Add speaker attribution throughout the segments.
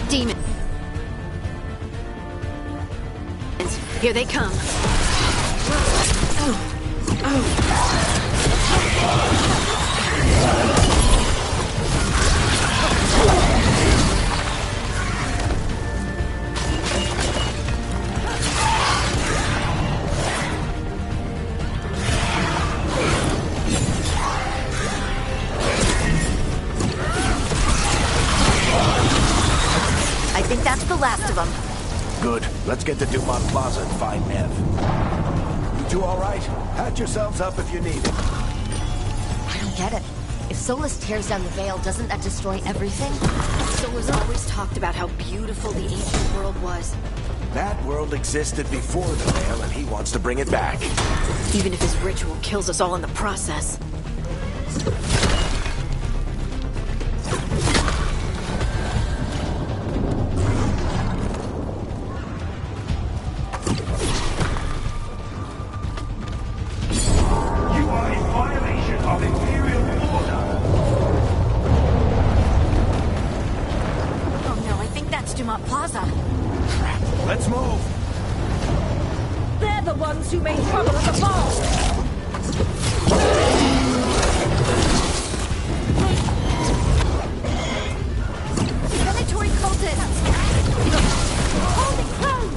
Speaker 1: Demons. Here they come. I think that's the last of them.
Speaker 2: Good. Let's get to Dumont Plaza and find Nev. You two all right? Patch yourselves up if you need it.
Speaker 3: I don't get it. If Solus tears down the Veil, doesn't that destroy everything?
Speaker 1: Solus always talked about how beautiful the ancient world was.
Speaker 2: That world existed before the Veil, and he wants to bring it back.
Speaker 1: Even if his ritual kills us all in the process.
Speaker 2: Let's move!
Speaker 4: They're the ones who made trouble at the ball!
Speaker 1: Predatory cultists!
Speaker 4: Hold it close!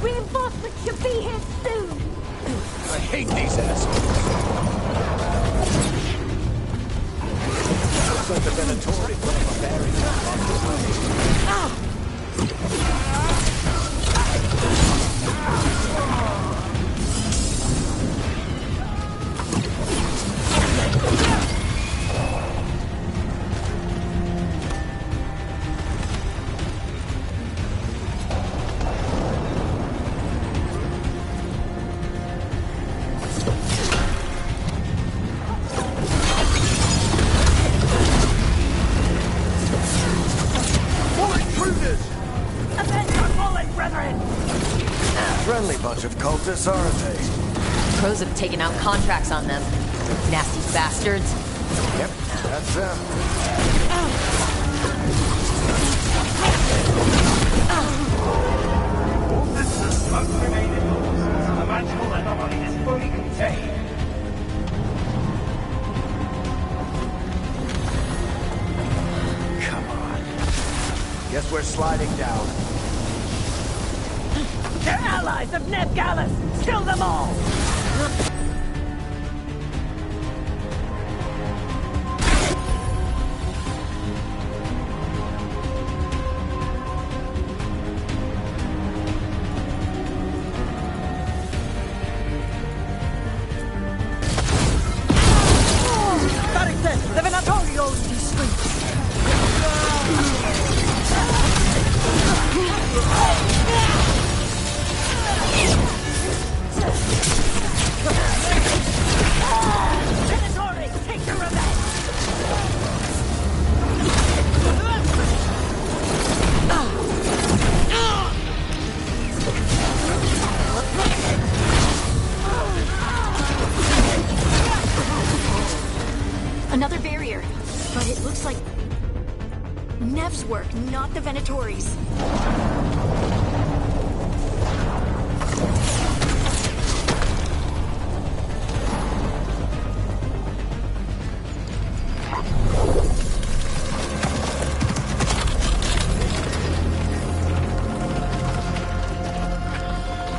Speaker 4: Reinforcements should be here soon!
Speaker 2: I hate these assholes! Looks like the Venatori put up a barrier on the way. Friendly bunch of cultists, aren't they?
Speaker 3: Pros have taken out contracts on them. Nasty bastards.
Speaker 2: Yep, that's them.
Speaker 5: This is a smoke-related a magical anomaly is fully contained.
Speaker 2: Come on. Guess we're sliding down.
Speaker 4: They're allies of Ned Gallus! Kill them all! That is it! The Venatori owns these streets! Venatori, take your revenge!
Speaker 1: Another barrier. But it looks like Nev's work, not the Venatori's.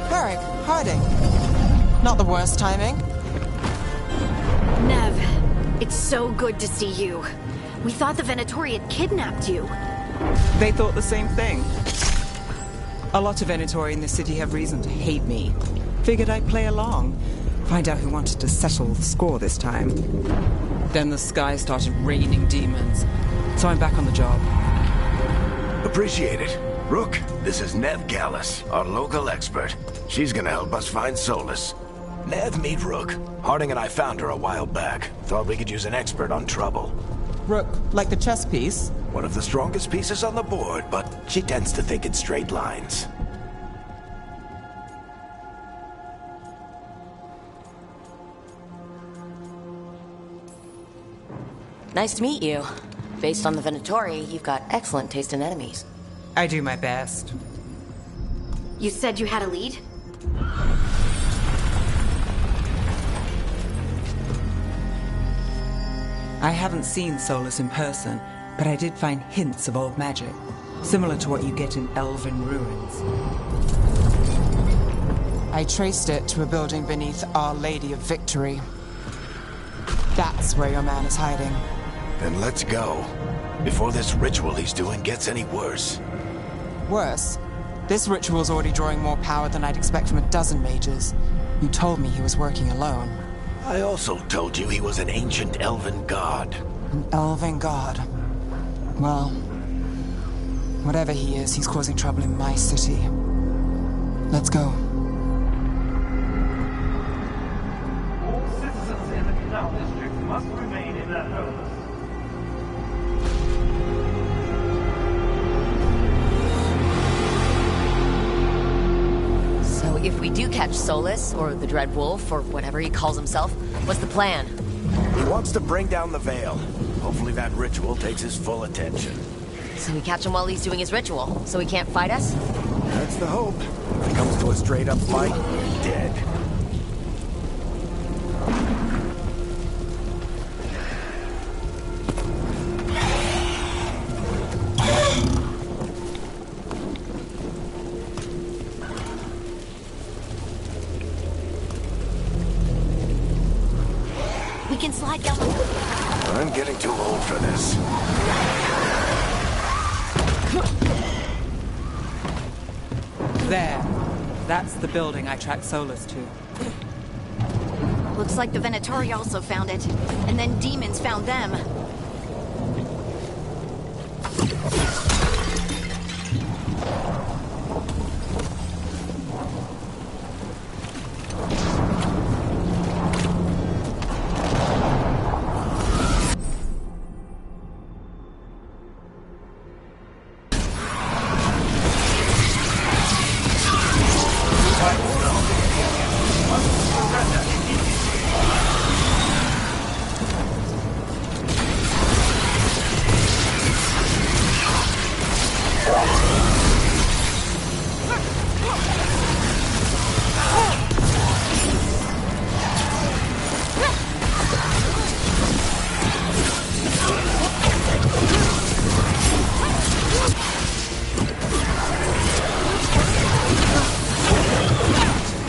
Speaker 6: Varric, hiding. Not the worst timing.
Speaker 1: Nev, it's so good to see you. We thought the Venatori had kidnapped you.
Speaker 6: They thought the same thing. A lot of Venatori in the city have reason to hate me. Figured I'd play along. Find out who wanted to settle the score this time. Then the sky started raining demons. So I'm back on the job.
Speaker 2: Appreciate it. Rook, this is Nev Gallus, our local expert. She's gonna help us find Solus. Nev, meet Rook. Harding and I found her a while back. Thought we could use an expert on trouble.
Speaker 6: Rook, like the chess piece?
Speaker 2: One of the strongest pieces on the board, but she tends to think in straight lines.
Speaker 3: Nice to meet you. Based on the Venatori, you've got excellent taste in enemies.
Speaker 6: I do my best.
Speaker 1: You said you had a lead?
Speaker 6: I haven't seen Solus in person, but I did find hints of old magic, similar to what you get in elven ruins. I traced it to a building beneath Our Lady of Victory. That's where your man is hiding.
Speaker 2: Then let's go. Before this ritual he's doing gets any worse.
Speaker 6: Worse, this ritual's already drawing more power than I'd expect from a dozen mages. You told me he was working alone.
Speaker 2: I also told you he was an ancient elven god.
Speaker 6: An elven god. Well, whatever he is, he's causing trouble in my city. Let's go.
Speaker 5: All citizens in the Canal District must remain in their homes.
Speaker 3: So if we do catch Solus, or the Dread Wolf, or whatever he calls himself, what's the plan?
Speaker 2: He wants to bring down the Veil. Hopefully that ritual takes his full attention.
Speaker 3: So we catch him while he's doing his ritual, so he can't fight us?
Speaker 2: That's the hope. If it comes to a straight-up fight, we're dead.
Speaker 1: We can slide down the...
Speaker 2: I'm getting too old for this.
Speaker 6: There. That's the building I tracked Solus to.
Speaker 1: Looks like the Venatori also found it. And then demons found them.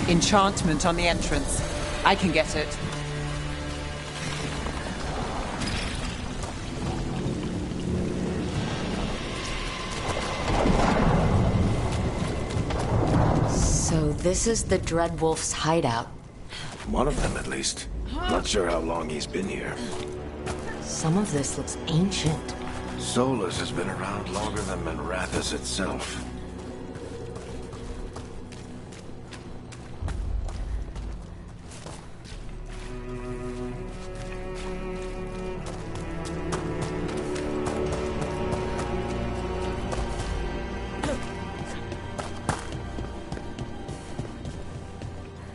Speaker 6: Enchantment on the entrance. I can get it.
Speaker 3: So this is the Dread Wolf's hideout.
Speaker 2: One of them, at least. Not sure how long he's been here.
Speaker 3: Some of this looks ancient.
Speaker 2: Solus has been around longer than Manrathus itself.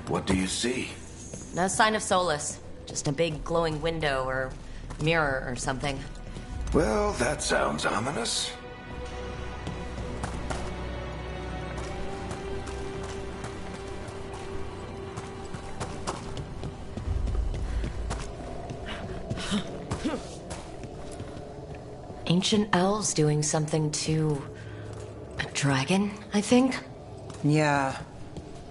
Speaker 2: What do you see?
Speaker 3: No sign of Solus. Just a big glowing window or mirror or something.
Speaker 2: Well, that sounds ominous.
Speaker 3: Ancient elves doing something to a dragon, I think?
Speaker 6: Yeah.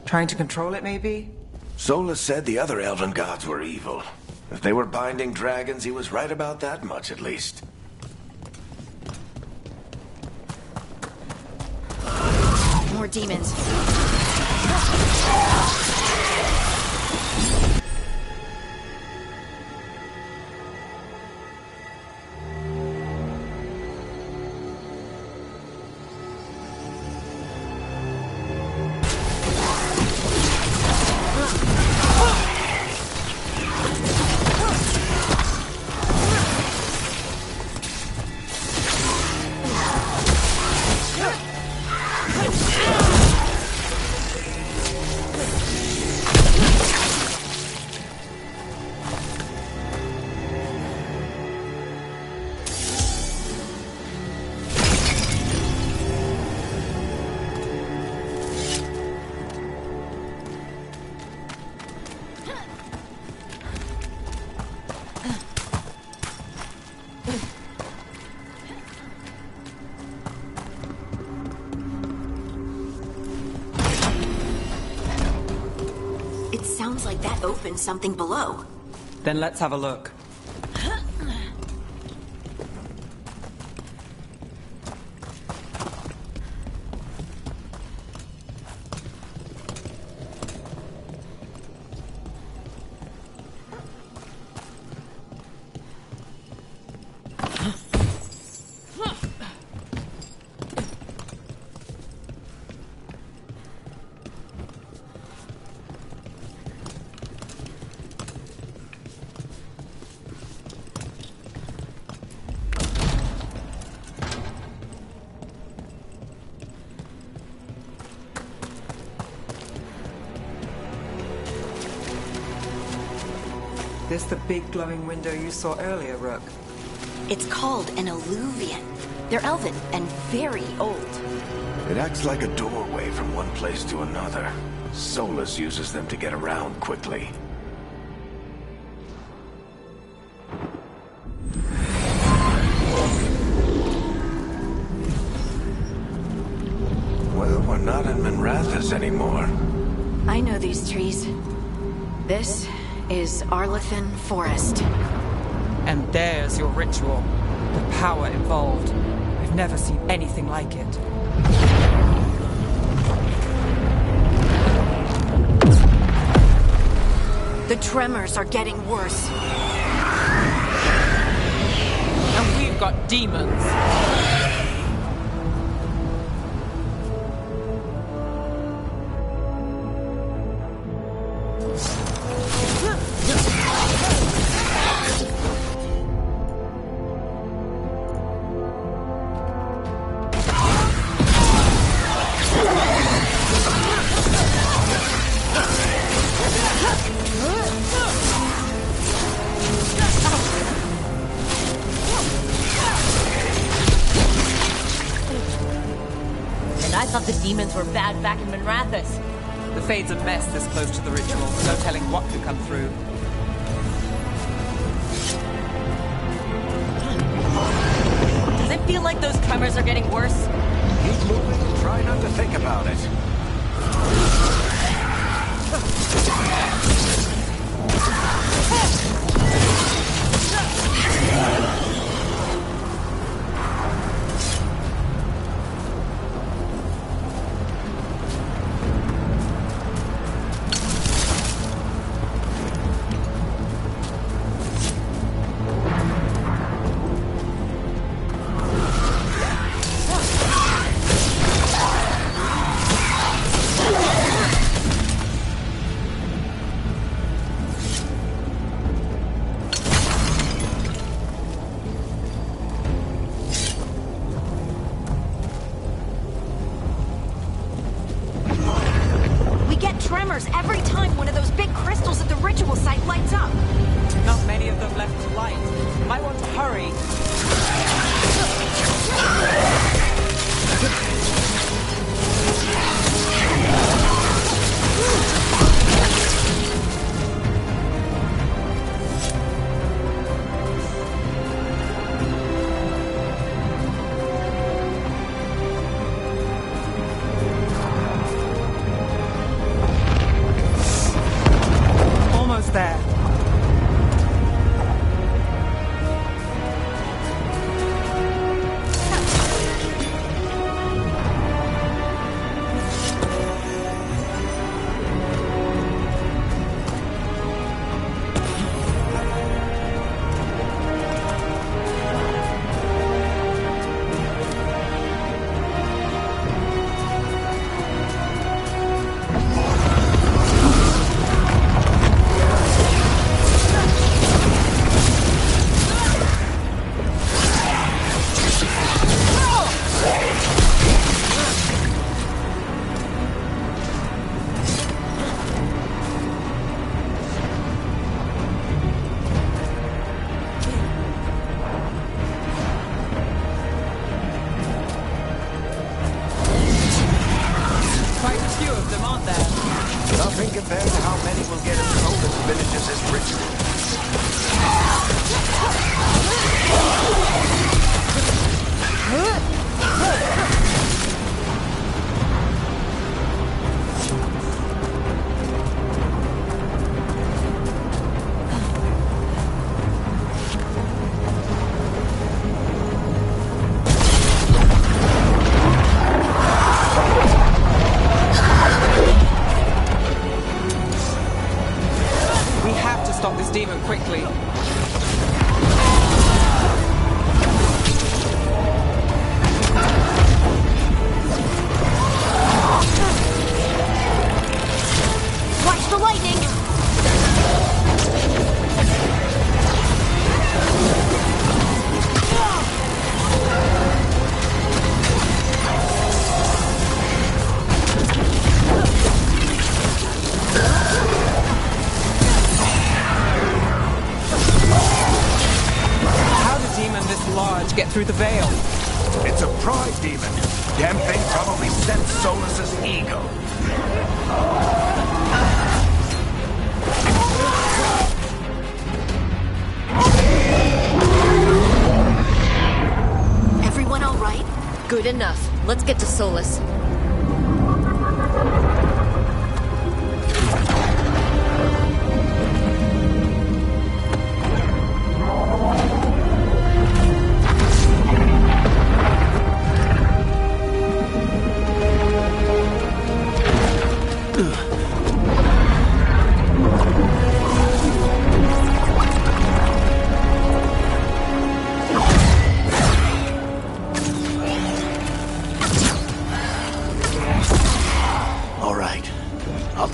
Speaker 6: Trying to control it, maybe?
Speaker 2: Solus said the other elven gods were evil. If they were binding dragons, he was right about that much, at least.
Speaker 1: More demons. Sounds like that opened something below.
Speaker 6: Then let's have a look. This the big glowing window you saw earlier, Rook?
Speaker 1: It's called an alluvian. They're elven and very old.
Speaker 2: It acts like a doorway from one place to another. Solus uses them to get around quickly. Well, we're not in Minrathous anymore.
Speaker 1: I know these trees. This is Arlethan Forest.
Speaker 6: And there's your ritual. The power involved. I've never seen anything like it.
Speaker 1: The tremors are getting worse.
Speaker 6: And we've got demons.
Speaker 3: I thought the demons were bad back in Minrathous.
Speaker 6: The Fade's a mess this close to the ritual. No telling what could come through.
Speaker 3: Does it feel like those tremors are getting worse?
Speaker 2: Keep moving and try not to think about it.
Speaker 1: Tremors every time one of those big crystals at the ritual site lights up.
Speaker 6: Not many of them left to light. Might want to hurry. There.
Speaker 2: It's a pride demon. Damn thing probably sent Solus's ego.
Speaker 1: Everyone all right?
Speaker 3: Good enough. Let's get to Solus.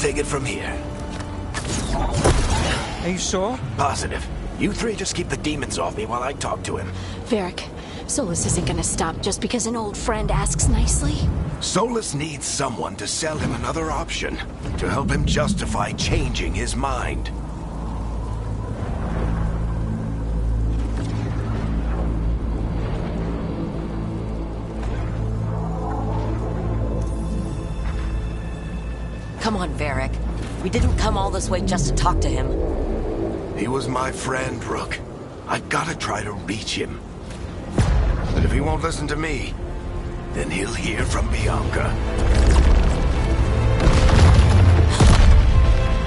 Speaker 2: Take it from here.
Speaker 6: Are you sure?
Speaker 2: Positive. You three just keep the demons off me while I talk to him.
Speaker 1: Varric, Solus isn't gonna stop just because an old friend asks nicely.
Speaker 2: Solus needs someone to sell him another option, to help him justify changing his mind.
Speaker 3: Come on, Varric. We didn't come all this way just to talk to him.
Speaker 2: He was my friend, Rook. I gotta try to reach him. But if he won't listen to me, then he'll hear from Bianca.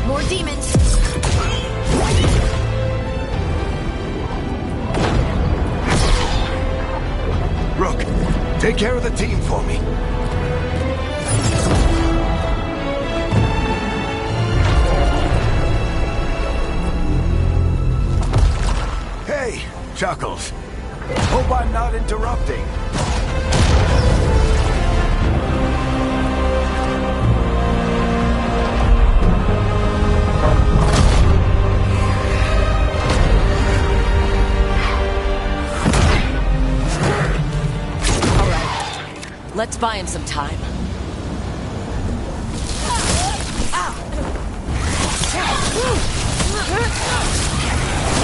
Speaker 1: More demons!
Speaker 2: Rook, take care of the team for me. Hey, Chuckles. Hope I'm not interrupting.
Speaker 3: All right. Let's buy him some time.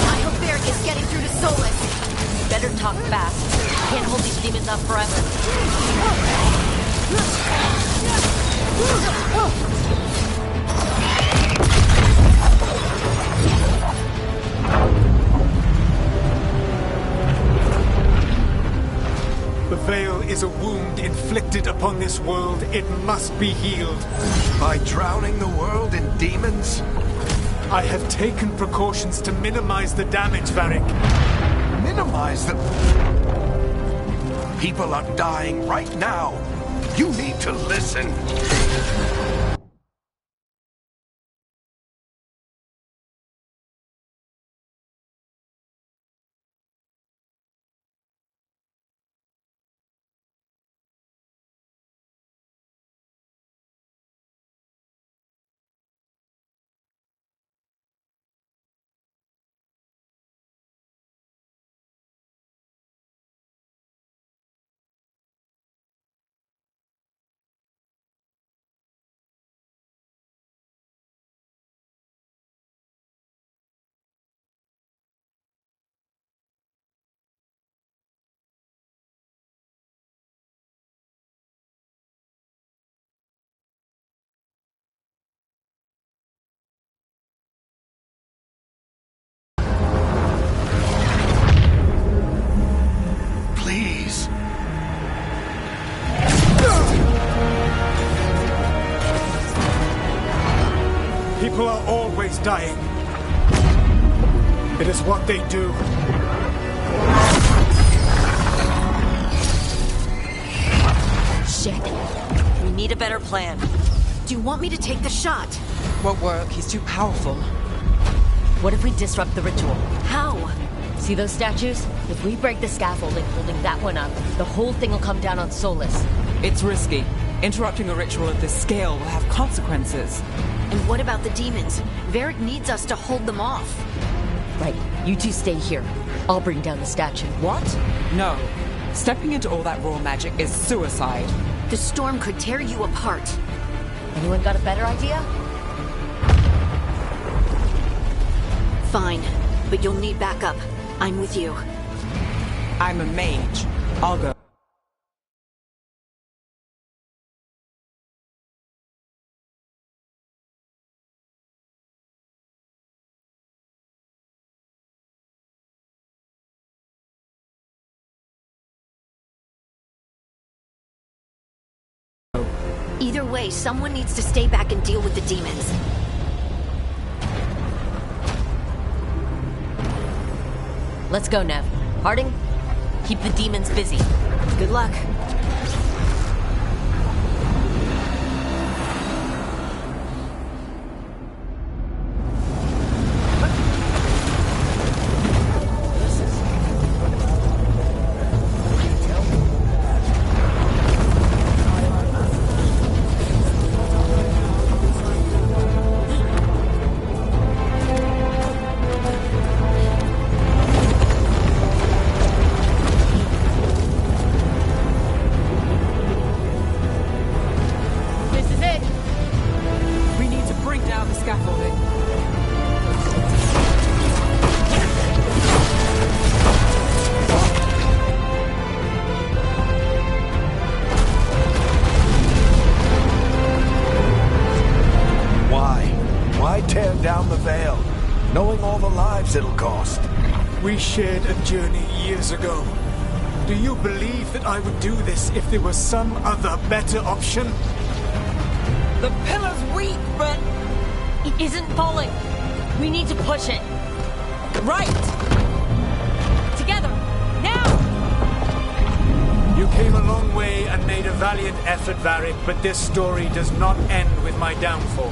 Speaker 1: I hope Varric is getting through to Solus.
Speaker 3: Better talk fast. Can't hold these demons up forever.
Speaker 7: The veil is a wound inflicted upon this world. It must be healed.
Speaker 2: By drowning the world in demons?
Speaker 7: I have taken precautions to minimize the damage, Varric.
Speaker 2: Minimize the... People are dying right now. You need to listen. Please.
Speaker 7: People are always dying. It is what they do.
Speaker 3: Shit. We need a better plan.
Speaker 1: Do you want me to take the shot?
Speaker 6: Won't work. He's too powerful.
Speaker 3: What if we disrupt the ritual?
Speaker 1: How?
Speaker 3: See those statues? If we break the scaffolding holding that one up, the whole thing will come down on Solus.
Speaker 6: It's risky. Interrupting a ritual of this scale will have consequences.
Speaker 1: And what about the demons? Varric needs us to hold them off.
Speaker 3: Right, you two stay here. I'll bring down the statue.
Speaker 6: What? No. Stepping into all that raw magic is suicide.
Speaker 1: The storm could tear you apart.
Speaker 3: Anyone got a better idea?
Speaker 1: Fine, but you'll need backup. I'm with you.
Speaker 6: I'm a mage. I'll go.
Speaker 1: Either way, someone needs to stay back and deal with the demons.
Speaker 3: Let's go, Nev. Harding, keep the demons busy. Good luck.
Speaker 2: It'll cost.
Speaker 7: We shared a journey years ago. Do you believe that I would do this if there was some other better option?
Speaker 6: The pillar's weak, but...
Speaker 3: It isn't falling. We need to push it.
Speaker 6: Right!
Speaker 3: Together! Now!
Speaker 7: You came a long way and made a valiant effort, Varric, but this story does not end with my downfall.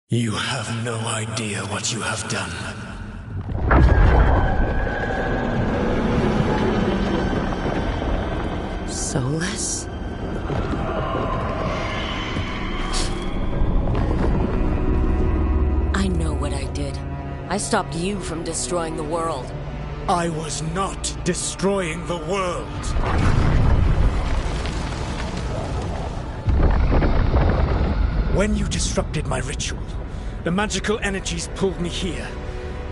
Speaker 7: You have no idea what you have done.
Speaker 3: Solus? I know what I did. I stopped you from destroying the world.
Speaker 7: I was not destroying the world. When you disrupted my ritual, the magical energies pulled me here,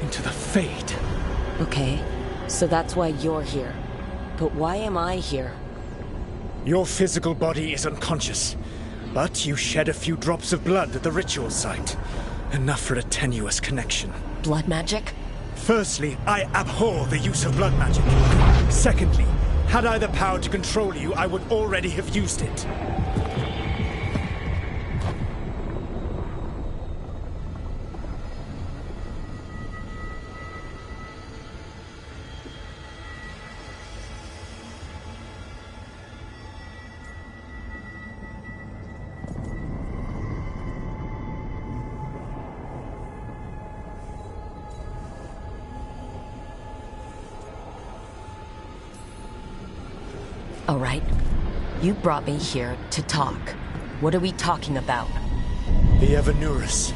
Speaker 7: into the Fade.
Speaker 3: Okay, so that's why you're here. But why am I here?
Speaker 7: Your physical body is unconscious, but you shed a few drops of blood at the ritual site. Enough for a tenuous connection.
Speaker 3: Blood magic?
Speaker 7: Firstly, I abhor the use of blood magic. Secondly, had I the power to control you, I would already have used it.
Speaker 3: All right. You brought me here to talk. What are we talking about?
Speaker 7: The Evanuris,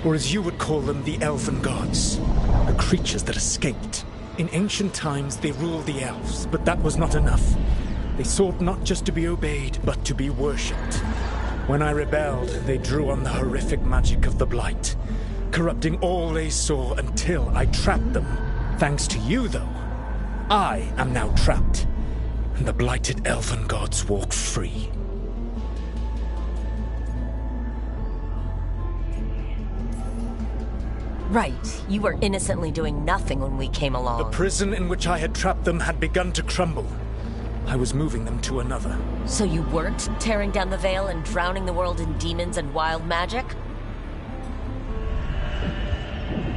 Speaker 7: or as you would call them, the Elven Gods. The creatures that escaped. In ancient times, they ruled the elves, but that was not enough. They sought not just to be obeyed, but to be worshipped. When I rebelled, they drew on the horrific magic of the Blight, corrupting all they saw until I trapped them. Thanks to you, though, I am now trapped, and the blighted Elven Gods walk free.
Speaker 3: Right. You were innocently doing nothing when we came along.
Speaker 7: The prison in which I had trapped them had begun to crumble. I was moving them to another.
Speaker 3: So you weren't tearing down the veil and drowning the world in demons and wild magic?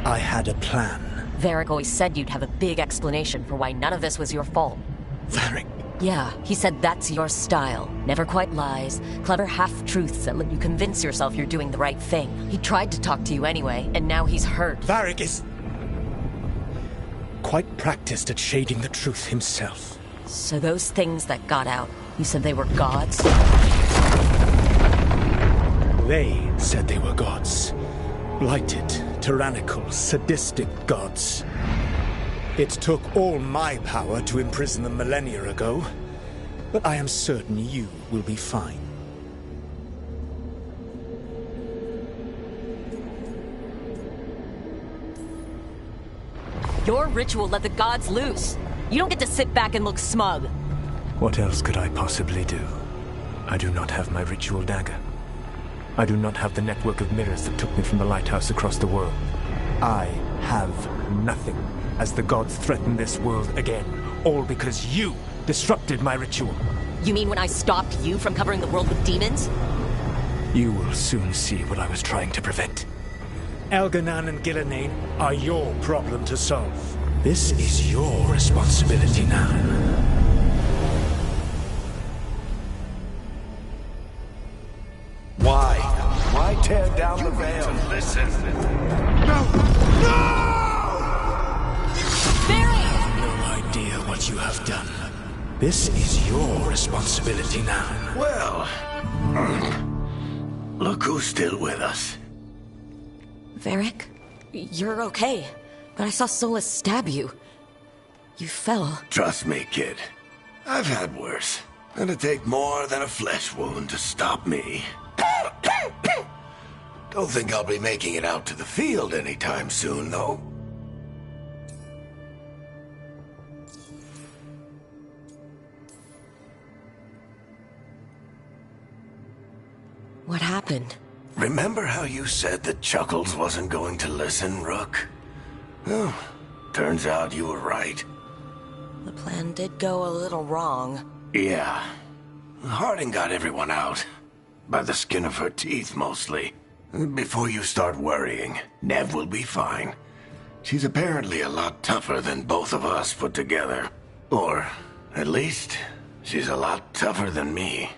Speaker 7: I had a plan.
Speaker 3: Varric always said you'd have a big explanation for why none of this was your fault.
Speaker 7: Varric?
Speaker 3: Yeah, he said that's your style. Never quite lies, clever half-truths that let you convince yourself you're doing the right thing. He tried to talk to you anyway, and now he's hurt.
Speaker 7: Varric is quite practiced at shading the truth himself.
Speaker 3: So those things that got out, you said they were gods?
Speaker 7: They said they were gods. Blighted, tyrannical, sadistic gods. It took all my power to imprison them millennia ago, but I am certain you will be fine.
Speaker 3: Your ritual let the gods loose. You don't get to sit back and look smug.
Speaker 2: What else could I possibly do? I do not have my ritual dagger. I do not have the network of mirrors that took me from the lighthouse across the world. I have nothing as the gods threaten this world again, all because you disrupted my ritual.
Speaker 3: You mean when I stopped you from covering the world with demons?
Speaker 2: You will soon see what I was trying to prevent.
Speaker 7: Elganan and Gillenane are your problem to solve. This is your responsibility now.
Speaker 2: Why? Why tear down the veil? Listen. No!
Speaker 7: No idea what you have done. This is your responsibility now.
Speaker 2: Well, look who's still with us.
Speaker 3: Varric, you're okay. But I saw Solus stab you. You fell.
Speaker 2: Trust me, kid. I've had worse. It'll take more than a flesh wound to stop me. Don't think I'll be making it out to the field anytime soon, though.
Speaker 3: What happened?
Speaker 2: Remember how you said that Chuckles wasn't going to listen, Rook? Well, turns out you were right.
Speaker 3: The plan did go a little wrong.
Speaker 2: Yeah. Harding got everyone out. By the skin of her teeth, mostly. Before you start worrying, Nev will be fine. She's apparently a lot tougher than both of us put together. Or, at least, she's a lot tougher than me.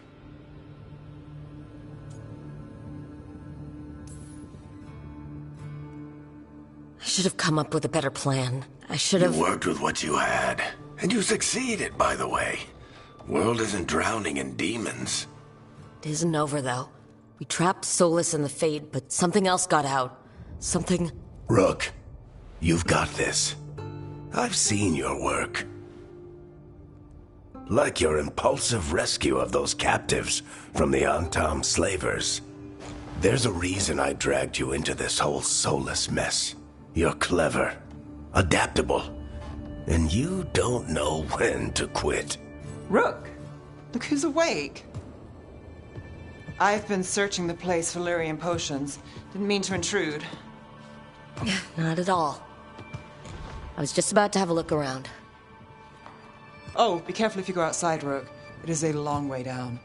Speaker 3: I should have come up with a better plan. I should have...
Speaker 2: You worked with what you had. And you succeeded, by the way. World isn't drowning in demons.
Speaker 3: It isn't over, though. We trapped Solus and the Fade, but something else got out. Something...
Speaker 2: Rook, you've got this. I've seen your work. Like your impulsive rescue of those captives from the Antam slavers. There's a reason I dragged you into this whole Solus mess. You're clever, adaptable, and you don't know when to quit.
Speaker 6: Rook, look who's awake. I've been searching the place for Lyrian potions. Didn't mean to intrude.
Speaker 3: Not at all. I was just about to have a look around.
Speaker 6: Oh, be careful if you go outside, Rook. It is a long way down.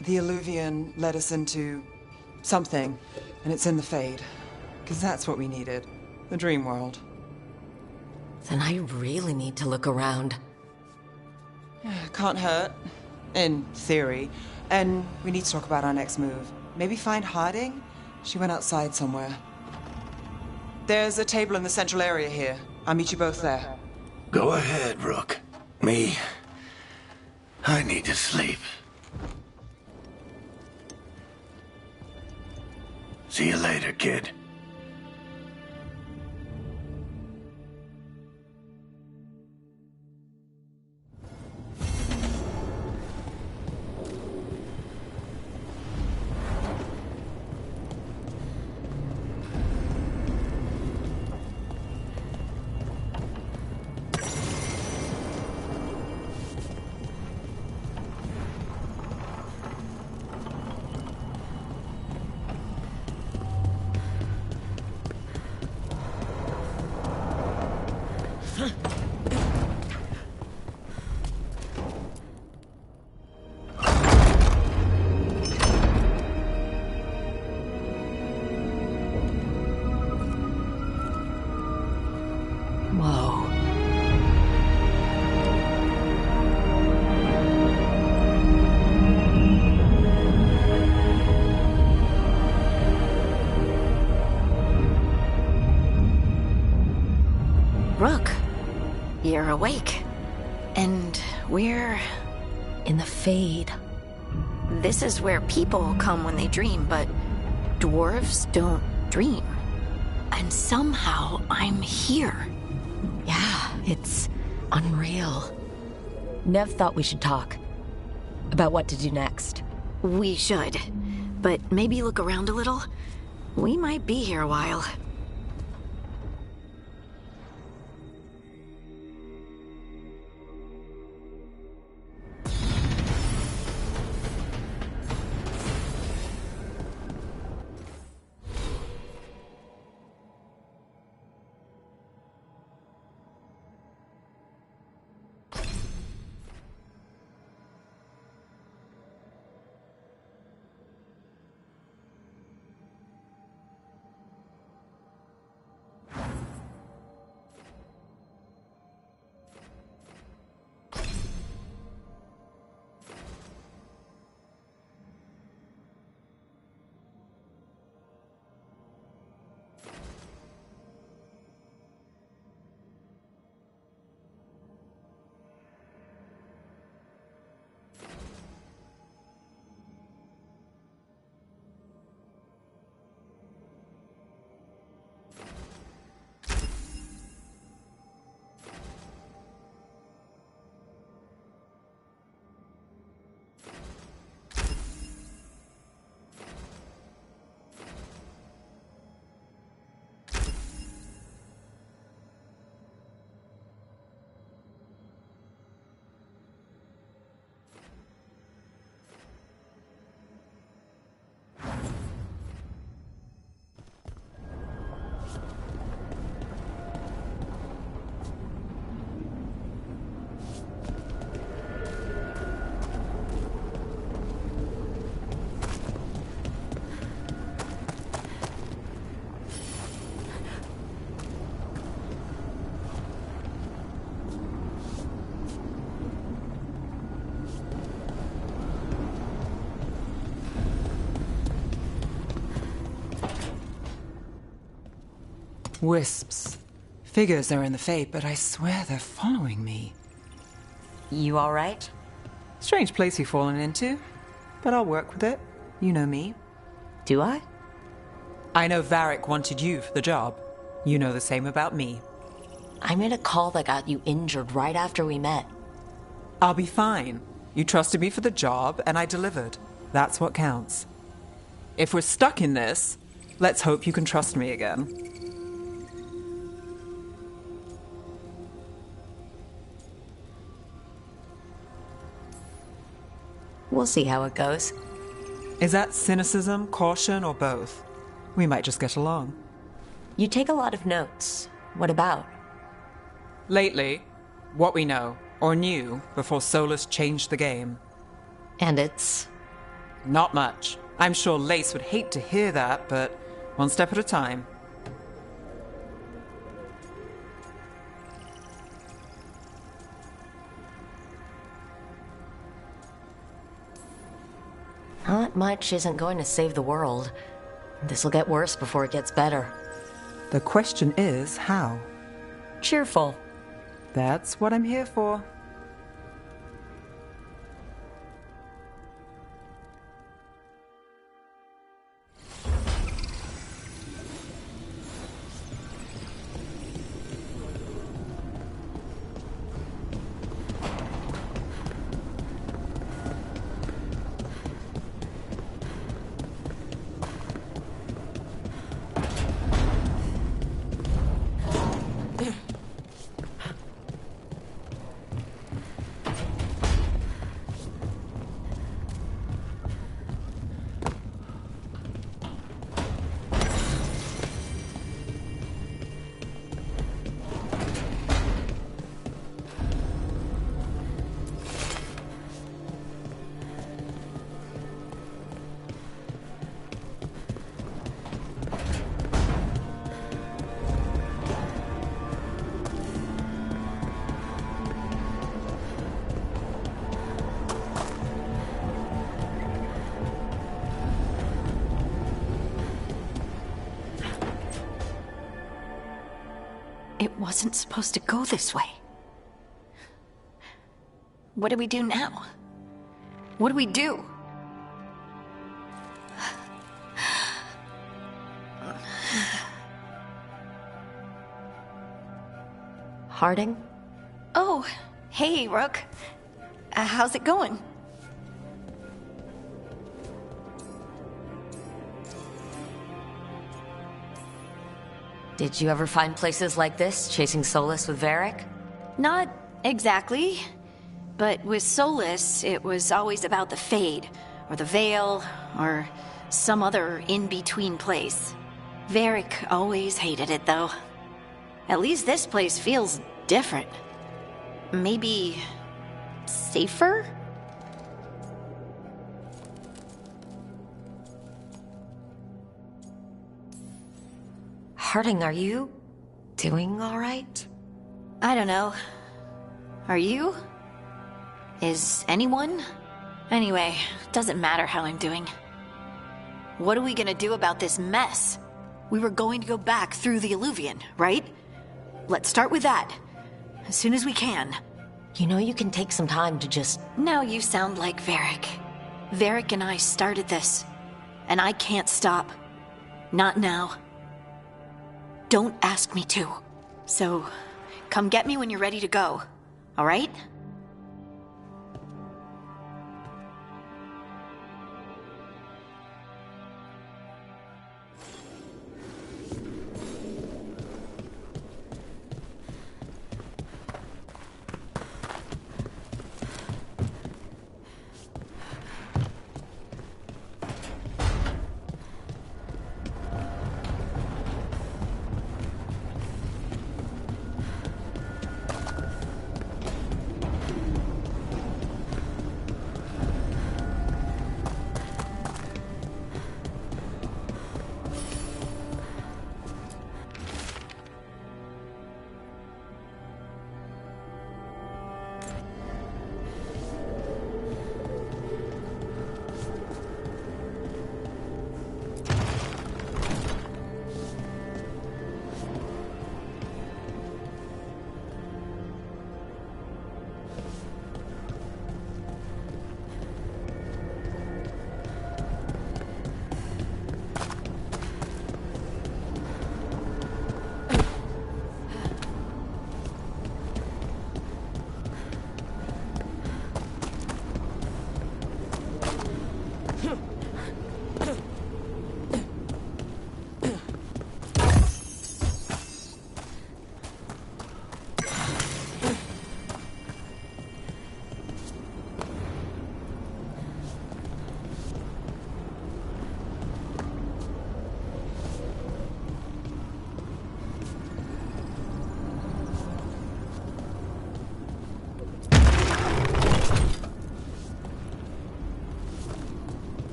Speaker 6: The Illuvian led us into something, and it's in the Fade. Because that's what we needed. The dream world.
Speaker 3: Then I really need to look around.
Speaker 6: Can't hurt. In theory. And we need to talk about our next move. Maybe find Harding? She went outside somewhere. There's a table in the central area here. I'll meet you both there.
Speaker 2: Go ahead, Rook. Me, I need to sleep. See you later, kid.
Speaker 3: Whoa.
Speaker 1: Rook, you're awake. And we're
Speaker 3: In the Fade.
Speaker 1: This is where people come when they dream, but dwarves don't dream. And somehow I'm here.
Speaker 3: Yeah, it's unreal. Nev thought we should talk about what to do next.
Speaker 1: We should. But maybe look around a little. We might be here a while.
Speaker 6: Wisps. Figures are in the Fate, but I swear they're following me.
Speaker 3: You alright?
Speaker 6: Strange place you've fallen into, but I'll work with it. You know me.
Speaker 3: Do I?
Speaker 6: I know Varric wanted you for the job. You know the same about me.
Speaker 3: I made a call that got you injured right after we met.
Speaker 6: I'll be fine. You trusted me for the job, and I delivered. That's what counts. If we're stuck in this, let's hope you can trust me again.
Speaker 3: We'll see how it goes.
Speaker 6: Is that cynicism, caution, or both? We might just get along.
Speaker 3: You take a lot of notes. What about?
Speaker 6: Lately, what we know, or knew, before Solus changed the game.
Speaker 3: And it's...
Speaker 6: Not much. I'm sure Lace would hate to hear that, but one step at a time.
Speaker 3: Not much isn't going to save the world. This'll get worse before it gets better.
Speaker 6: The question is, how?
Speaker 3: Cheerful.
Speaker 6: That's what I'm here for.
Speaker 1: It wasn't supposed to go this way. What do we do now? What do we do?
Speaker 3: Harding?
Speaker 1: Oh, hey, Rook. How's it going?
Speaker 3: Did you ever find places like this, chasing Solus with Varric?
Speaker 1: Not exactly. But with Solus, it was always about the Fade, or the Veil, or some other in-between place. Varric always hated it, though. At least this place feels different. Maybe safer?
Speaker 3: Harding, are you doing all right?
Speaker 1: I don't know. Are you? Is anyone? Anyway, doesn't matter how I'm doing. What are we gonna do about this mess? We were going to go back through the Alluvion, right? Let's start with that. As soon as we can.
Speaker 3: You know you can take some time to just...
Speaker 1: Now you sound like Varric. Varric and I started this. And I can't stop. Not now. Don't ask me to. So, come get me when you're ready to go. All right?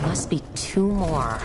Speaker 3: Must be two more.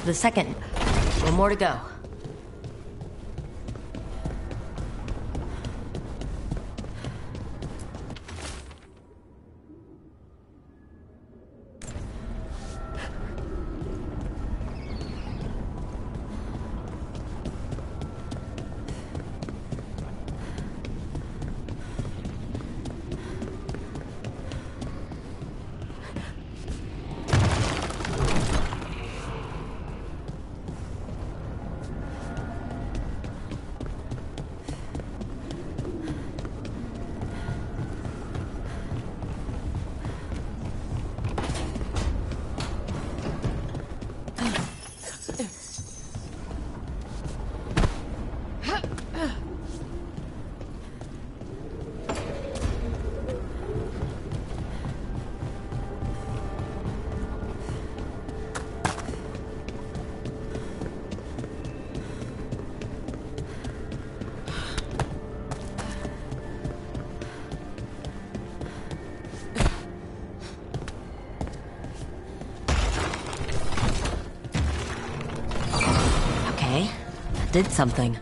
Speaker 3: the second. One more to go. Did something.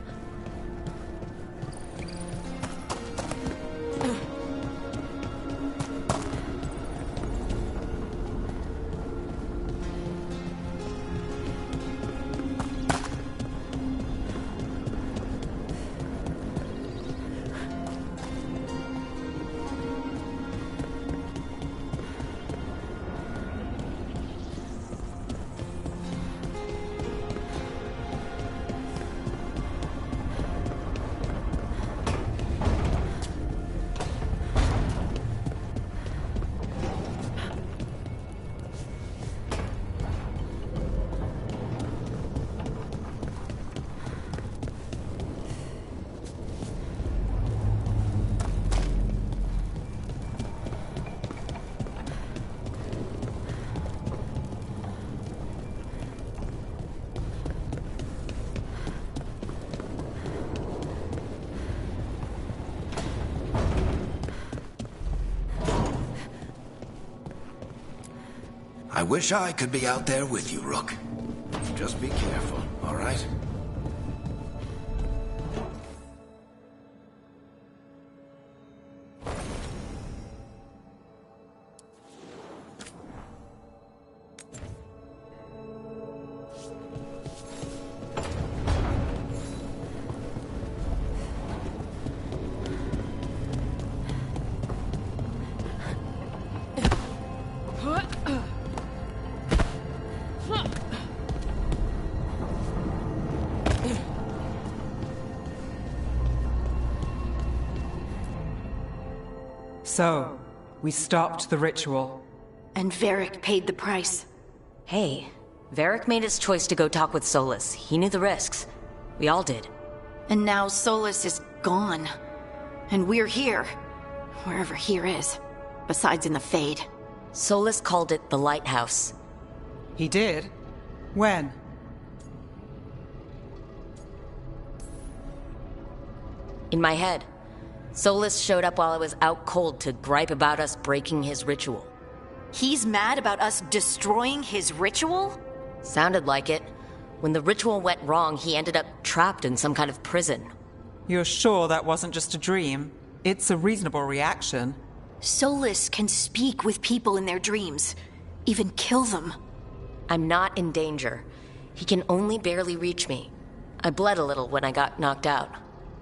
Speaker 2: I wish I could be out there with you, Rook. Just be careful, all right?
Speaker 6: So, we stopped the ritual.
Speaker 1: And Varric paid the price.
Speaker 3: Hey, Varric made his choice to go talk with Solus. He knew the risks. We all did.
Speaker 1: And now Solus is gone. And we're here. Wherever here is. Besides in the Fade.
Speaker 3: Solus called it the Lighthouse.
Speaker 6: He did? When?
Speaker 3: In my head. Solus showed up while I was out cold to gripe about us breaking his ritual.
Speaker 1: He's mad about us destroying his ritual?
Speaker 3: Sounded like it. When the ritual went wrong, he ended up trapped in some kind of prison.
Speaker 6: You're sure that wasn't just a dream? It's a reasonable reaction.
Speaker 1: Solus can speak with people in their dreams. Even kill them.
Speaker 3: I'm not in danger. He can only barely reach me. I bled a little when I got knocked out.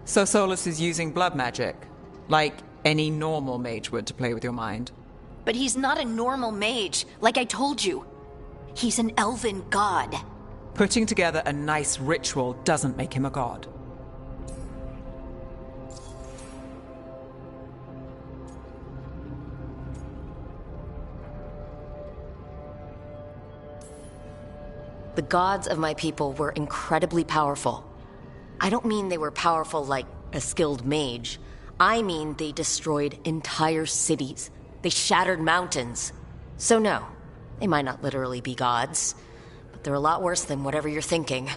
Speaker 6: So Solus is using blood magic, like any normal mage would to play with your mind.
Speaker 1: But he's not a normal mage, like I told you. He's an elven god.
Speaker 6: Putting together a nice ritual doesn't make him a god.
Speaker 3: The gods of my people were incredibly powerful. I don't mean they were powerful like a skilled mage. I mean they destroyed entire cities. They shattered mountains. So no, they might not literally be gods, but they're a lot worse than whatever you're thinking.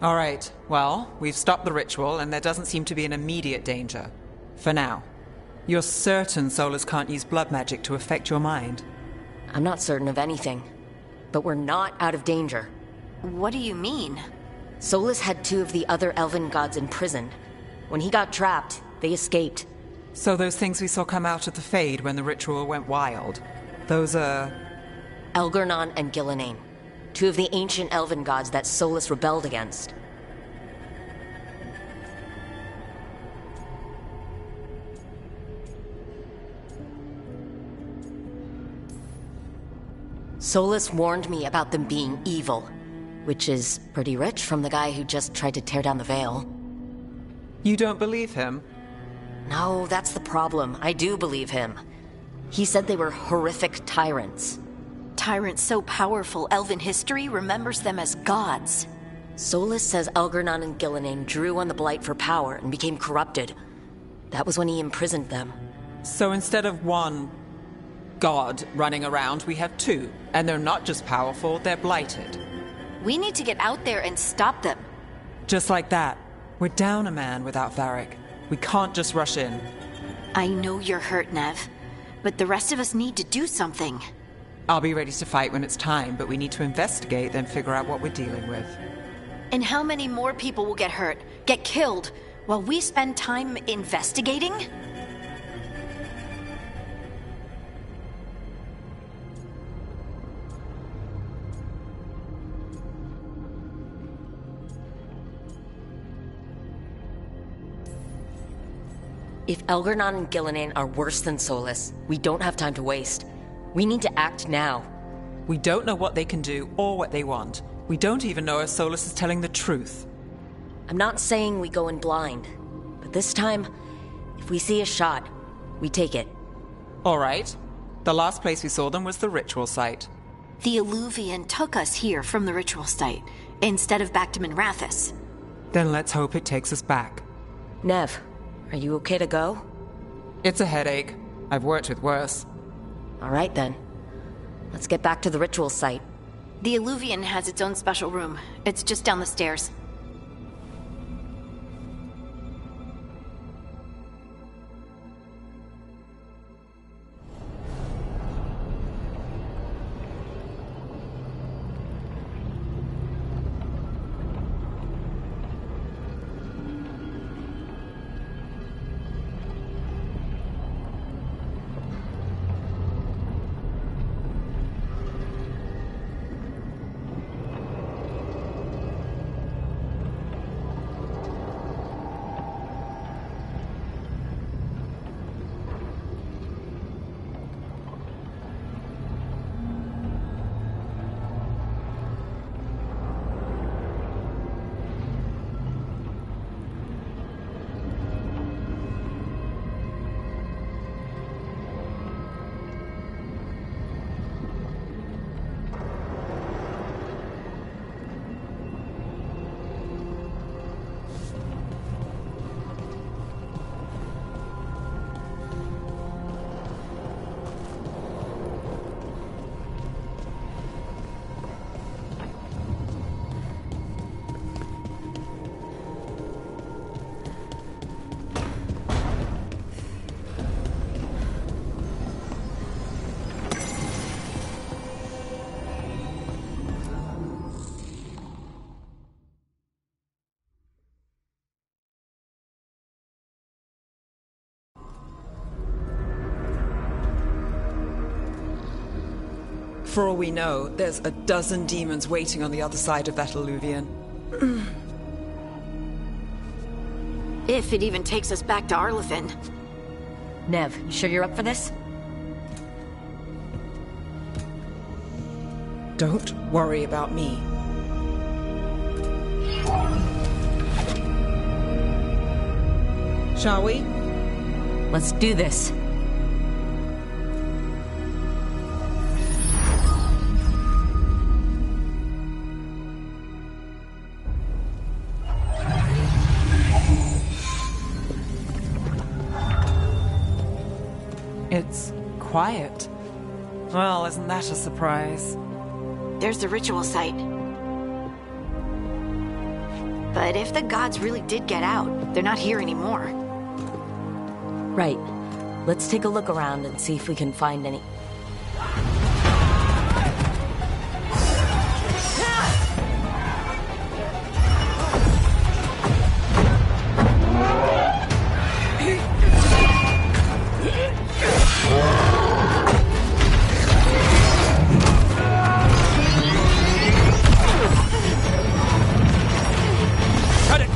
Speaker 6: All right, well, we've stopped the ritual and there doesn't seem to be an immediate danger. For now. You're certain Solus can't use blood magic to affect your mind?
Speaker 3: I'm not certain of anything, but we're not out of danger.
Speaker 1: What do you mean?
Speaker 3: Solus had 2 of the other elven gods imprisoned. When he got trapped, they escaped.
Speaker 6: So those things we saw come out of the Fade when the ritual went wild, those are...
Speaker 3: Elgarnon and Gillenane, 2 of the ancient elven gods that Solus rebelled against. Solus warned me about them being evil, which is pretty rich from the guy who just tried to tear down the veil.
Speaker 6: You don't believe him?
Speaker 3: No, that's the problem. I do believe him. He said they were horrific tyrants.
Speaker 1: Tyrants so powerful, elven history remembers them as gods.
Speaker 3: Solus says Elgarnon and Gillenane drew on the Blight for power and became corrupted. That was when he imprisoned them.
Speaker 6: So instead of 1 god running around, we have 2. And they're not just powerful, they're blighted.
Speaker 1: We need to get out there and stop them.
Speaker 6: Just like that. We're down a man without Varric. We can't just rush in.
Speaker 1: I know you're hurt, Nev, but the rest of us need to do something.
Speaker 6: I'll be ready to fight when it's time, but we need to investigate, then figure out what we're dealing with.
Speaker 1: And how many more people will get hurt, get killed, while we spend time investigating?
Speaker 3: If Elgarnon and Gillenane are worse than Solus, we don't have time to waste. We need to act now.
Speaker 6: We don't know what they can do or what they want. We don't even know if Solus is telling the truth.
Speaker 3: I'm not saying we go in blind, but this time, if we see a shot, we take it.
Speaker 6: All right. The last place we saw them was the ritual site.
Speaker 1: The Illuvian took us here from the ritual site, instead of back to Minrathous.
Speaker 6: Then let's hope it takes us back.
Speaker 3: Nev, are you okay to go?
Speaker 6: It's a headache. I've worked with worse.
Speaker 3: All right then. Let's get back to the ritual site.
Speaker 1: The Illuvian has its own special room. It's just down the stairs.
Speaker 6: For all we know, there's a dozen demons waiting on the other side of that Illuvian.
Speaker 1: If it even takes us back to Arlefin.
Speaker 3: Nev, you sure you're up for this?
Speaker 6: Don't worry about me. Shall we?
Speaker 3: Let's do this.
Speaker 6: It's quiet. Well, isn't that a surprise?
Speaker 1: There's the ritual site. But if the gods really did get out, they're not here anymore.
Speaker 3: Right. Let's take a look around and see if we can find any...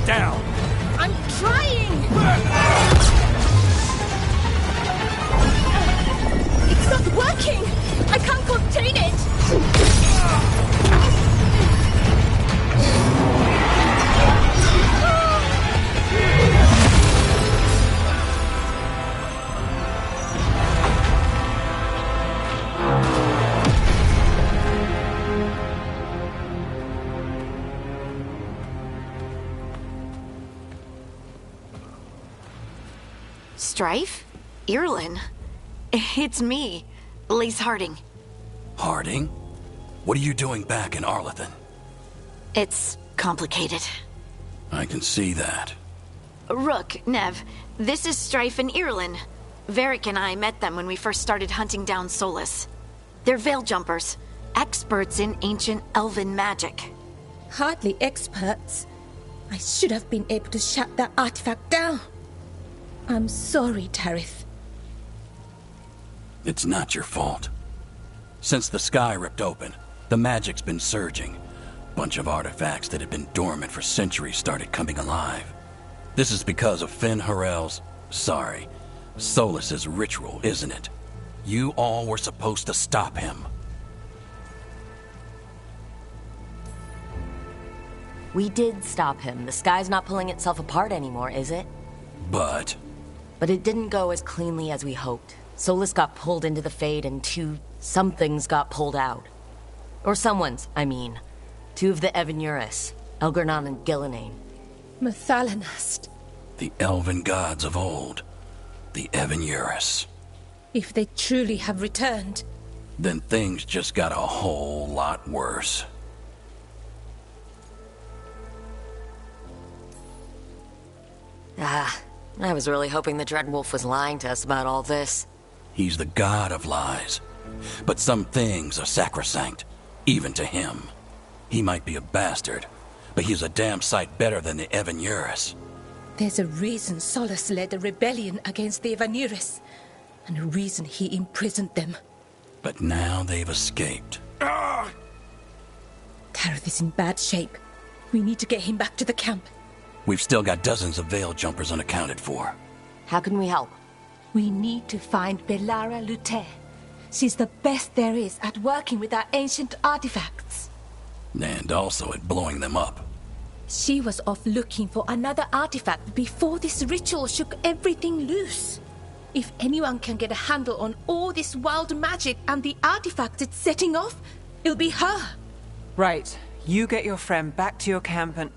Speaker 8: down!
Speaker 4: I'm trying! It's not working! I can't contain it!
Speaker 1: Strife? Irlin? It's me, Lace Harding.
Speaker 8: Harding? What are you doing back in Arlethan?
Speaker 1: It's complicated.
Speaker 8: I can see that.
Speaker 1: Rook, Nev, this is Strife and Irlin. Varric and I met them when we first started hunting down Solus. They're veil jumpers, experts in ancient elven magic.
Speaker 4: Hardly experts. I should have been able to shut that artifact down. I'm sorry, Tarith.
Speaker 8: It's not your fault. Since the sky ripped open, the magic's been surging. Bunch of artifacts that had been dormant for centuries started coming alive. This is because of Finn Harel's... Solus's ritual, isn't it? You all were supposed to stop him.
Speaker 3: We did stop him. The sky's not pulling itself apart anymore, is it?
Speaker 8: But
Speaker 3: it didn't go as cleanly as we hoped. Solus got pulled into the Fade and two somethings got pulled out. Or someone's, I mean. Two of the Evanuris, Elgernon and Gillenane.
Speaker 4: Mathalanast.
Speaker 8: the elven gods of old, the Evanuris.
Speaker 4: If they truly have returned,
Speaker 8: Then things just got a whole lot worse.
Speaker 3: I was really hoping the Dreadwolf was lying to us about all this.
Speaker 8: He's the god of lies. But some things are sacrosanct, even to him. He might be a bastard, but he's a damn sight better than the Evanuris.
Speaker 4: there's a reason Solus led a rebellion against the Evanuris, and a reason he imprisoned them.
Speaker 8: But now they've escaped.
Speaker 4: Tareth is in bad shape. We need to get him back to the camp.
Speaker 8: We've still got dozens of veil jumpers unaccounted for.
Speaker 3: How can we help?
Speaker 4: We need to find Belara Lute. She's the best there is at working with our ancient artifacts.
Speaker 8: And also at blowing them up.
Speaker 4: She was off looking for another artifact before this ritual shook everything loose. If anyone can get a handle on all this wild magic and the artifacts it's setting off, it'll be her.
Speaker 6: Right. You get your friend back to your camp and...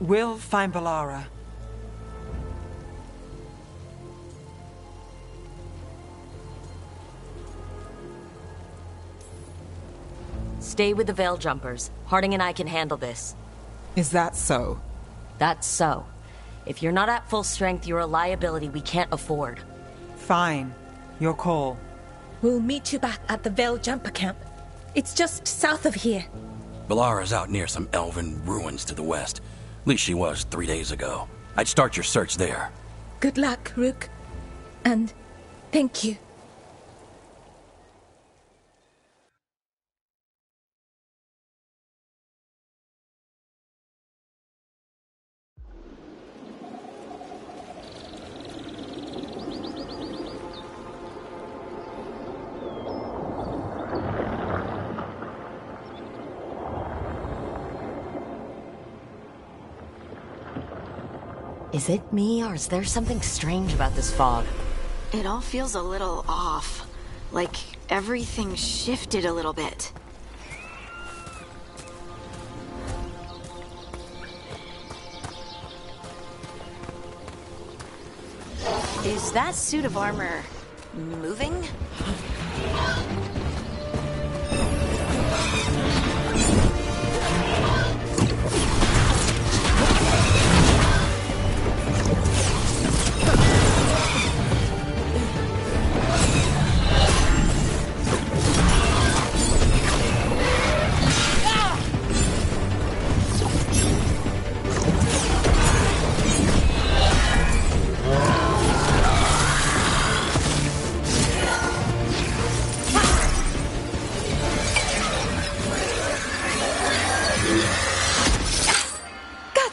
Speaker 6: We'll find Belara.
Speaker 3: Stay with the Veil Jumpers. Harding and I can handle this.
Speaker 6: Is that so?
Speaker 3: That's so. If you're not at full strength, you're a liability we can't afford.
Speaker 6: Fine. Your call.
Speaker 4: We'll meet you back at the Veil Jumper camp. It's just south of here.
Speaker 8: Belara's out near some elven ruins to the west. At least she was 3 days ago. I'd start your search there.
Speaker 4: Good luck, Rook. And thank you.
Speaker 3: Is it me, or is there something strange about this fog?
Speaker 1: It all feels a little off. Like everything shifted a little bit. Is that suit of armor moving?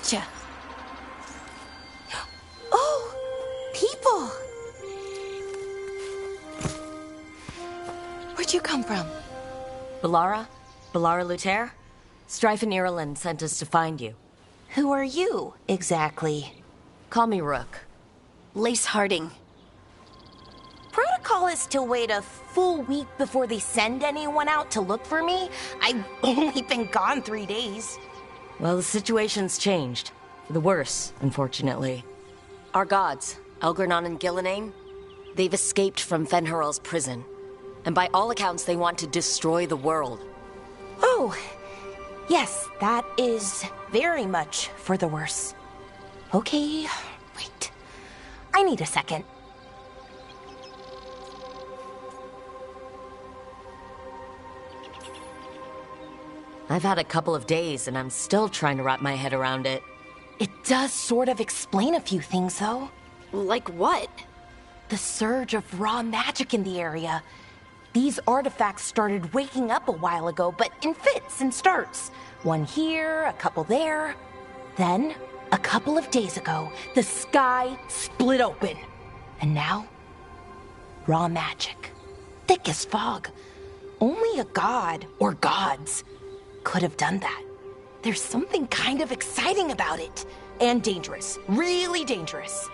Speaker 4: Gotcha. Oh, people! Where'd you come from?
Speaker 3: Balara Luther? Strife and Ireland sent us to find you.
Speaker 4: Who are you, exactly?
Speaker 3: Call me Rook.
Speaker 1: Lace Harding.
Speaker 4: Protocol is to wait a full week before they send anyone out to look for me. I've only been gone 3 days.
Speaker 3: Well, the situation's changed. For the worse, unfortunately. Our gods, Elgranon and Gillenane, they've escaped from Fen'Harel's prison. And by all accounts, they want to destroy the world.
Speaker 4: Oh, yes, that is very much for the worse. Okay, wait. I need a second.
Speaker 3: I've had a couple of days, and I'm still trying to wrap my head around it.
Speaker 4: It does sort of explain a few things, though.
Speaker 1: Like what?
Speaker 4: The surge of raw magic in the area. These artifacts started waking up a while ago, but in fits and starts. One here, a couple there. Then, a couple of days ago, the sky split open. And now, raw magic. Thick as fog. Only a god, or gods, could have done that. There's something kind of exciting about it. And dangerous. Really dangerous.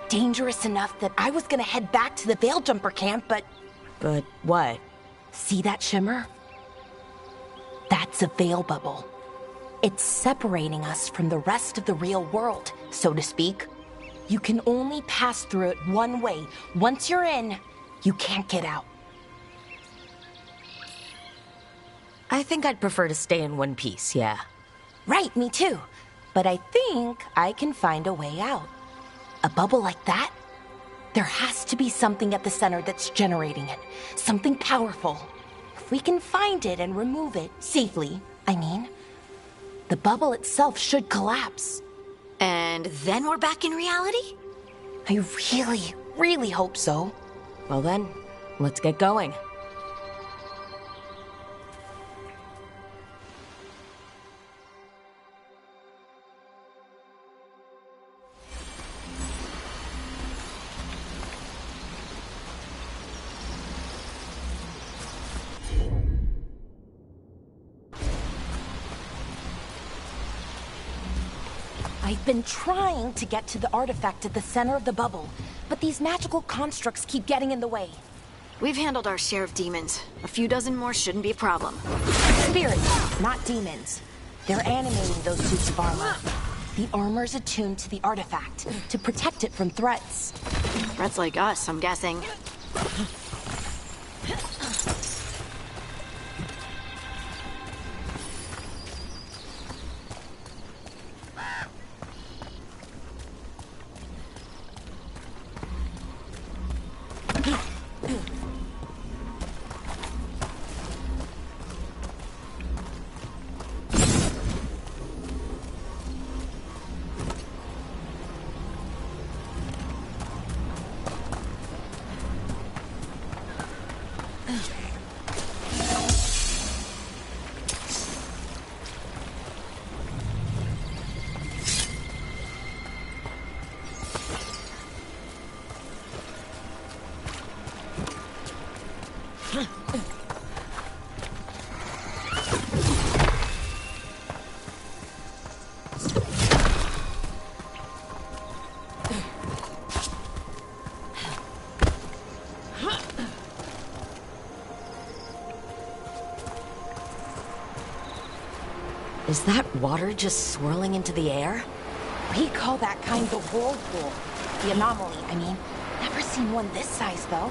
Speaker 4: Dangerous enough that I was gonna head back to the Veil Jumper camp, but...
Speaker 3: But what?
Speaker 4: See that shimmer? That's a veil bubble. It's separating us from the rest of the real world, so to speak. You can only pass through it one way. Once you're in, you can't get out.
Speaker 3: I think I'd prefer to stay in one piece, yeah.
Speaker 4: Right, me too. But I think I can find a way out. A bubble like that? There has to be something at the center that's generating it. Something powerful. If we can find it and remove it, safely, I mean, the bubble itself should collapse.
Speaker 1: And then we're back in reality?
Speaker 4: I really, really hope so.
Speaker 3: Well then, let's get going.
Speaker 4: I've been trying to get to the artifact at the center of the bubble, but these magical constructs keep getting in the way.
Speaker 1: We've handled our share of demons. A few dozen more shouldn't be a problem.
Speaker 4: Spirits, not demons. They're animating those suits of armor. The armor's attuned to the artifact to protect it from threats.
Speaker 1: Threats like us, I'm guessing.
Speaker 3: Is that water just swirling into the air?
Speaker 4: We call that kind the whirlpool. The anomaly, I mean. Never seen one this size, though.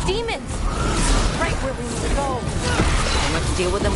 Speaker 3: Demons! Right where we need to go. Let's deal with them.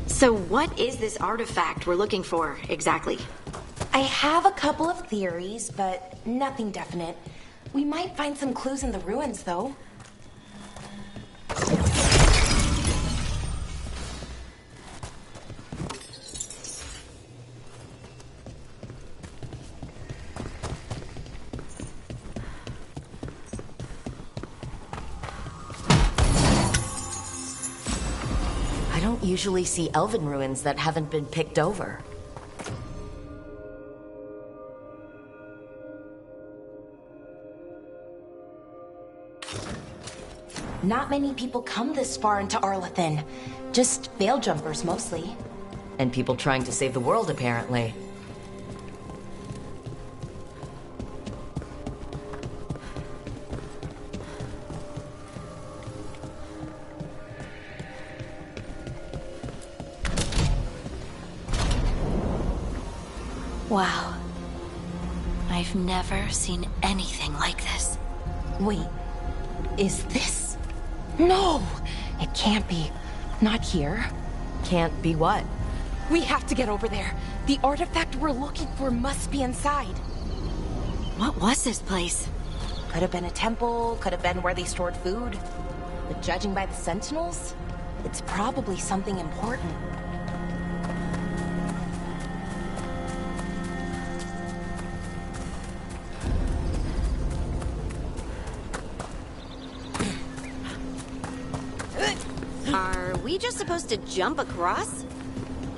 Speaker 1: So what is this artifact we're looking for, exactly?
Speaker 9: I have a couple of theories, but nothing definite. We might find some clues in the ruins, though.
Speaker 3: I don't usually see elven ruins that haven't been picked over.
Speaker 9: Not many people come this far into Arlathan. Just veil jumpers, mostly.
Speaker 3: And people trying to save the world, apparently.
Speaker 1: Wow. I've never seen anything like this.
Speaker 9: Wait, is this? No! It can't be. Not here.
Speaker 3: Can't be what?
Speaker 9: We have to get over there. The artifact we're looking for must be inside.
Speaker 1: What was this place?
Speaker 9: Could have been a temple, could have been where they stored food. But judging by the sentinels, it's probably something important.
Speaker 1: Are we just supposed to jump across?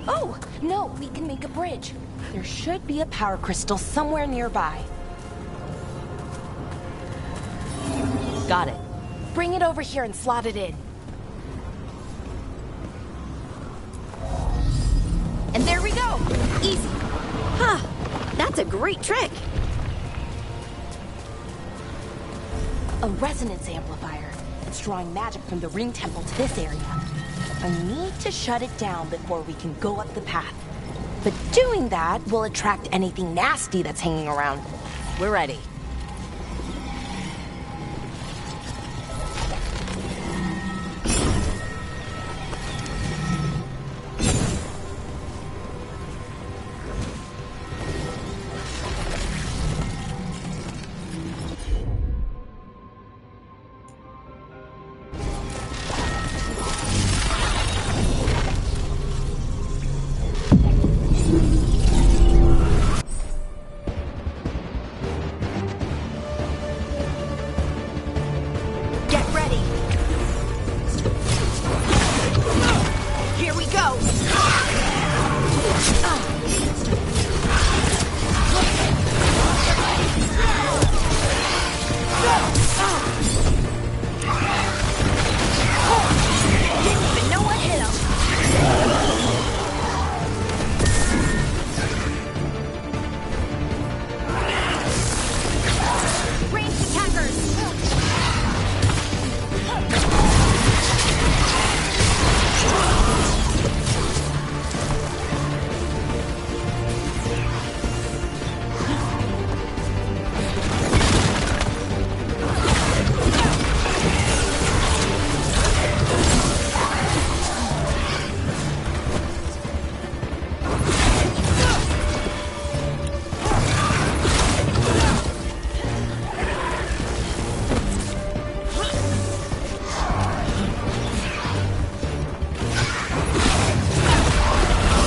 Speaker 9: Oh, no, we can make a bridge. There should be a power crystal somewhere nearby.
Speaker 3: Got it.
Speaker 9: Bring it over here and slot it in.
Speaker 1: And there we go! Easy. Huh. That's a great trick.
Speaker 9: A resonance amplifier. It's drawing magic from the ring temple to this area. I need to shut it down before we can go up the path. But doing that will attract anything nasty that's hanging around.
Speaker 3: We're ready.
Speaker 9: Didn't even know what hit him. Ranged attackers!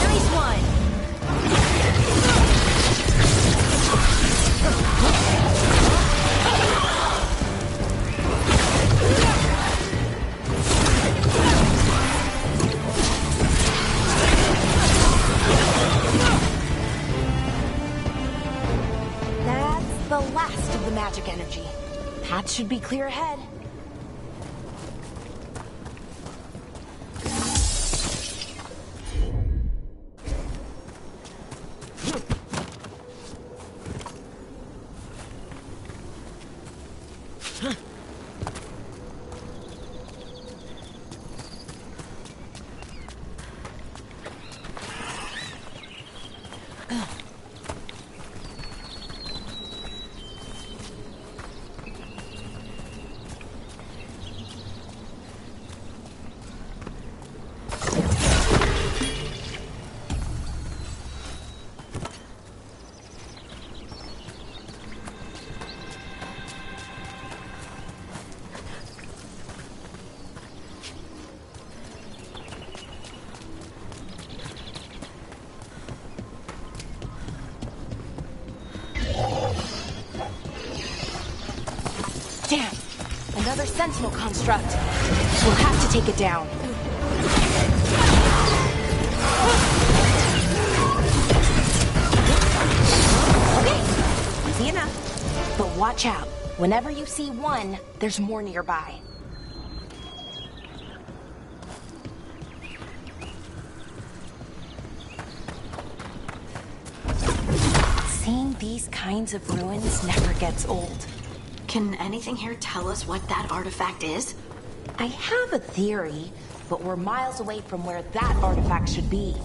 Speaker 9: Nice one! That's the last of the magic energy. Path should be clear ahead. Damn! Another sentinel construct. We'll have to take it down. Okay, easy enough. But watch out. Whenever you see one, there's more nearby. Seeing these kinds of ruins never gets old.
Speaker 1: Can anything here tell us what that artifact is?
Speaker 9: I have a theory, but we're miles away from where that artifact should be.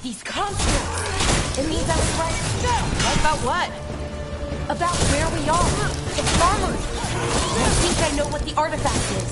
Speaker 9: These constructs! It means I was right.
Speaker 4: Right about what?
Speaker 9: About where we are. The farmers. I think I know what the artifact is.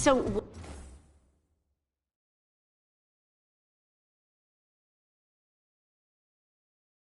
Speaker 1: So